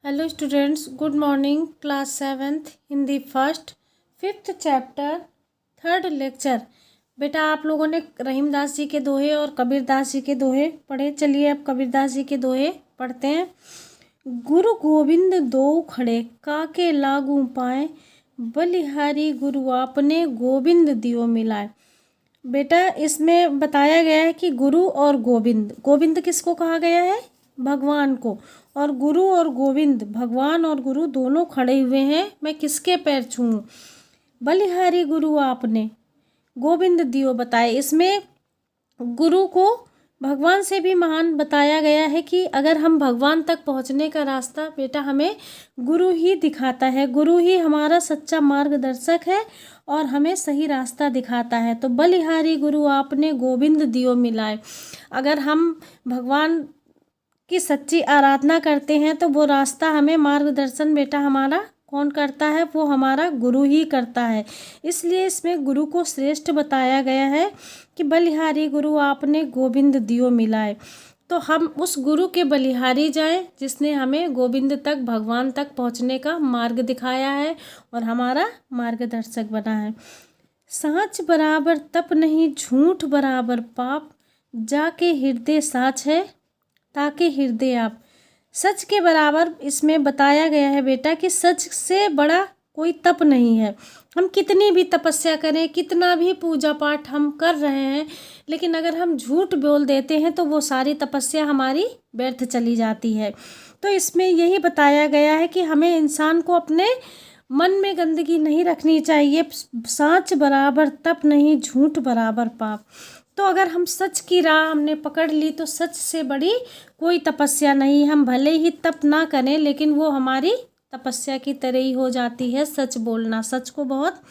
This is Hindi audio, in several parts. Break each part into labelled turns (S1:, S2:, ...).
S1: Hello students, good morning. Class 7th Hindi first 5th chapter 3rd lecture. बेटा आप लोगों ने रहीमदास जी के दोहे और कबीरदास जी के दोहे पढ़े। चलिए अब कबीरदास जी के दोहे पढ़ते हैं। गुरु गोविंद दो खड़े, काके लागू पाए, बलिहारी गुरु आपने, गोविंद दियो मिलाए। बेटा इसमें बताया गया है कि गुरु और गोविंद, गोविंद किसको कहा गया है? भगवान को। और गुरु और गोविंद, भगवान और गुरु दोनों खड़े हुए हैं। मैं किसके पैर छूऊं? बलिहारी गुरु आपने, गोविंद दियो बताए। इसमें गुरु को भगवान से भी महान बताया गया है कि अगर हम भगवान तक पहुंचने का रास्ता बेटा हमें गुरु ही दिखाता है। गुरु ही हमारा सच्चा मार्गदर्शक है और हमें सही रास्ता दिखाता है। तो बलिहारी गुरु आपने, गोविंद दियो मिलाए। अगर हम भगवान की सच्ची आराधना करते हैं तो वो रास्ता हमें मार्गदर्शन बेटा हमारा कौन करता है? वो हमारा गुरु ही करता है। इसलिए इसमें गुरु को श्रेष्ठ बताया गया है कि बलिहारी गुरु आपने, गोविंद दियो मिलाए। तो हम उस गुरु के बलिहारी जाएं जिसने हमें गोविंद तक, भगवान तक पहुंचने का मार्ग दिखाया है और हमारा मार्गदर्शक बना है। साँच बराबर तप नहीं, झूठ बराबर पाप, जाके हृदय साच है, ताकि हृदय आप। सच के बराबर इसमें बताया गया है बेटा कि सच से बड़ा कोई तप नहीं है। हम कितनी भी तपस्या करें, कितना भी पूजा पाठ हम कर रहे हैं, लेकिन अगर हम झूठ बोल देते हैं तो वो सारी तपस्या हमारी व्यर्थ चली जाती है। तो इसमें यही बताया गया है कि हमें इंसान को अपने मन में गंदगी नहीं रखनी चाहिए। साँच बराबर तप नहीं, झूठ बराबर पाप। तो अगर हम सच की राह हमने पकड़ ली तो सच से बड़ी कोई तपस्या नहीं। हम भले ही तप ना करें लेकिन वो हमारी तपस्या की तरह ही हो जाती है। सच बोलना, सच को बहुत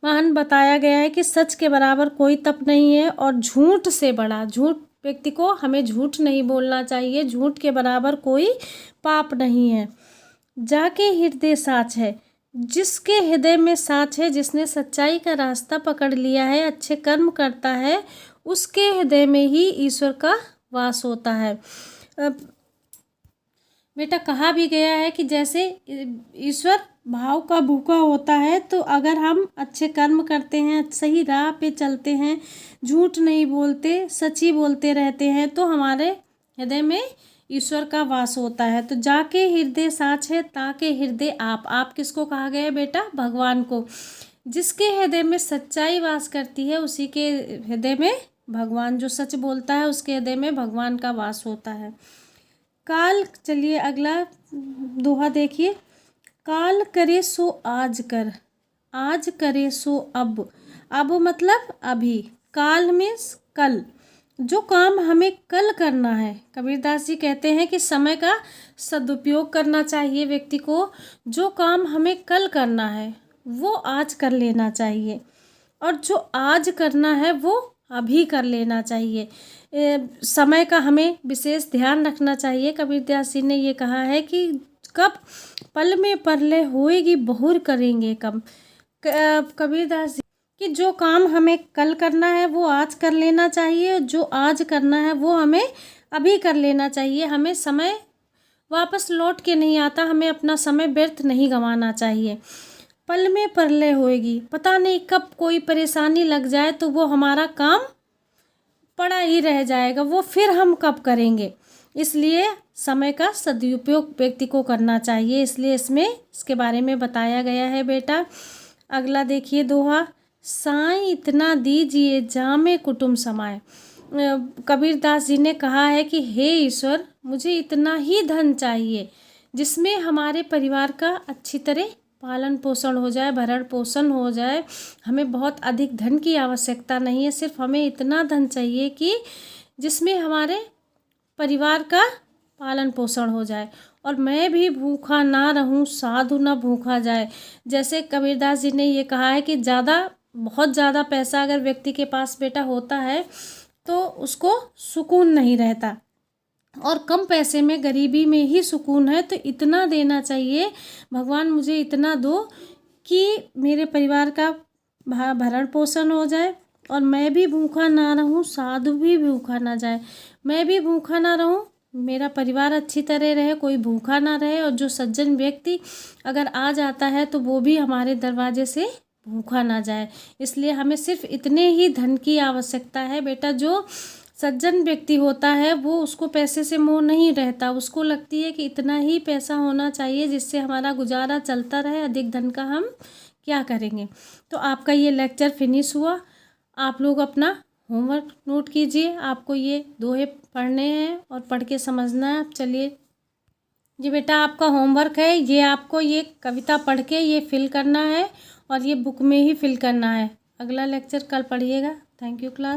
S1: महान बताया गया है कि सच के बराबर कोई तप नहीं है। और झूठ से बड़ा, झूठ व्यक्ति को हमें झूठ नहीं बोलना चाहिए। झूठ के बराबर कोई पाप नहीं है। जाके हृदय साच है, जिसके हृदय में साच है, जिसने सच्चाई का रास्ता पकड़ लिया है, अच्छे कर्म करता है, उसके हृदय में ही ईश्वर का वास होता है। बेटा कहा भी गया है कि जैसे ईश्वर भाव का भूखा होता है, तो अगर हम अच्छे कर्म करते हैं, सही राह पे चलते हैं, झूठ नहीं बोलते, सच ही बोलते रहते हैं, तो हमारे हृदय में ईश्वर का वास होता है। तो जाके हृदय साच है, ताके हृदय आप किसको कहा गया है बेटा? भगवान को। जिसके हृदय में सच्चाई वास करती है उसी के हृदय में भगवान, जो सच बोलता है उसके हृदय में भगवान का वास होता है। काल, चलिए अगला दोहा देखिए। काल करे सो आज कर, आज करे सो अब। अब मतलब अभी, काल मीन्स कल। जो काम हमें कल करना है, कबीरदास जी कहते हैं कि समय का सदुपयोग करना चाहिए व्यक्ति को। जो काम हमें कल करना है वो आज कर लेना चाहिए, और जो आज करना है वो अभी कर लेना चाहिए। समय का हमें विशेष ध्यान रखना चाहिए। कबीरदास जी ने ये कहा है कि कब पल में परले होएगी, बहुर करेंगे कब। कबीरदास जी कि जो काम हमें कल करना है वो आज कर लेना चाहिए, जो आज करना है वो हमें अभी कर लेना चाहिए। हमें समय वापस लौट के नहीं आता, हमें अपना समय व्यर्थ नहीं गंवाना चाहिए। पल में परलय होएगी, पता नहीं कब कोई परेशानी लग जाए तो वो हमारा काम पड़ा ही रह जाएगा, वो फिर हम कब करेंगे। इसलिए समय का सदुपयोग व्यक्ति को करना चाहिए। इसलिए इसमें इसके बारे में बताया गया है बेटा। अगला देखिए दोहा। साईं इतना दीजिए, जामे कुटुम समाए। कबीरदास जी ने कहा है कि हे ईश्वर, मुझे इतना ही धन चाहिए जिसमें हमारे परिवार का अच्छी तरह पालन पोषण हो जाए, भरण पोषण हो जाए। हमें बहुत अधिक धन की आवश्यकता नहीं है, सिर्फ हमें इतना धन चाहिए कि जिसमें हमारे परिवार का पालन पोषण हो जाए, और मैं भी भूखा ना रहूं, साधु ना भूखा जाए। जैसे कबीरदास जी ने ये कहा है कि बहुत ज़्यादा पैसा अगर व्यक्ति के पास बेटा होता है तो उसको सुकून नहीं रहता, और कम पैसे में गरीबी में ही सुकून है। तो इतना देना चाहिए, भगवान मुझे इतना दो कि मेरे परिवार का भरण पोषण हो जाए, और मैं भी भूखा ना रहूं, साधु भी भूखा ना जाए। मैं भी भूखा ना रहूं, मेरा परिवार अच्छी तरह रहे, कोई भूखा ना रहे, और जो सज्जन व्यक्ति अगर आ जाता है तो वो भी हमारे दरवाजे से भूखा ना जाए। इसलिए हमें सिर्फ इतने ही धन की आवश्यकता है बेटा। जो सज्जन व्यक्ति होता है वो उसको पैसे से मोह नहीं रहता, उसको लगती है कि इतना ही पैसा होना चाहिए जिससे हमारा गुजारा चलता रहे, अधिक धन का हम क्या करेंगे। तो आपका ये लेक्चर फिनिश हुआ। आप लोग अपना होमवर्क नोट कीजिए, आपको ये दोहे पढ़ने हैं और पढ़ के समझना है। चलिए जी बेटा, आपका होमवर्क है, ये आपको ये कविता पढ़ के ये फिल करना है और ये बुक में ही फिल करना है। अगला लेक्चर कल पढ़िएगा। Thank you class.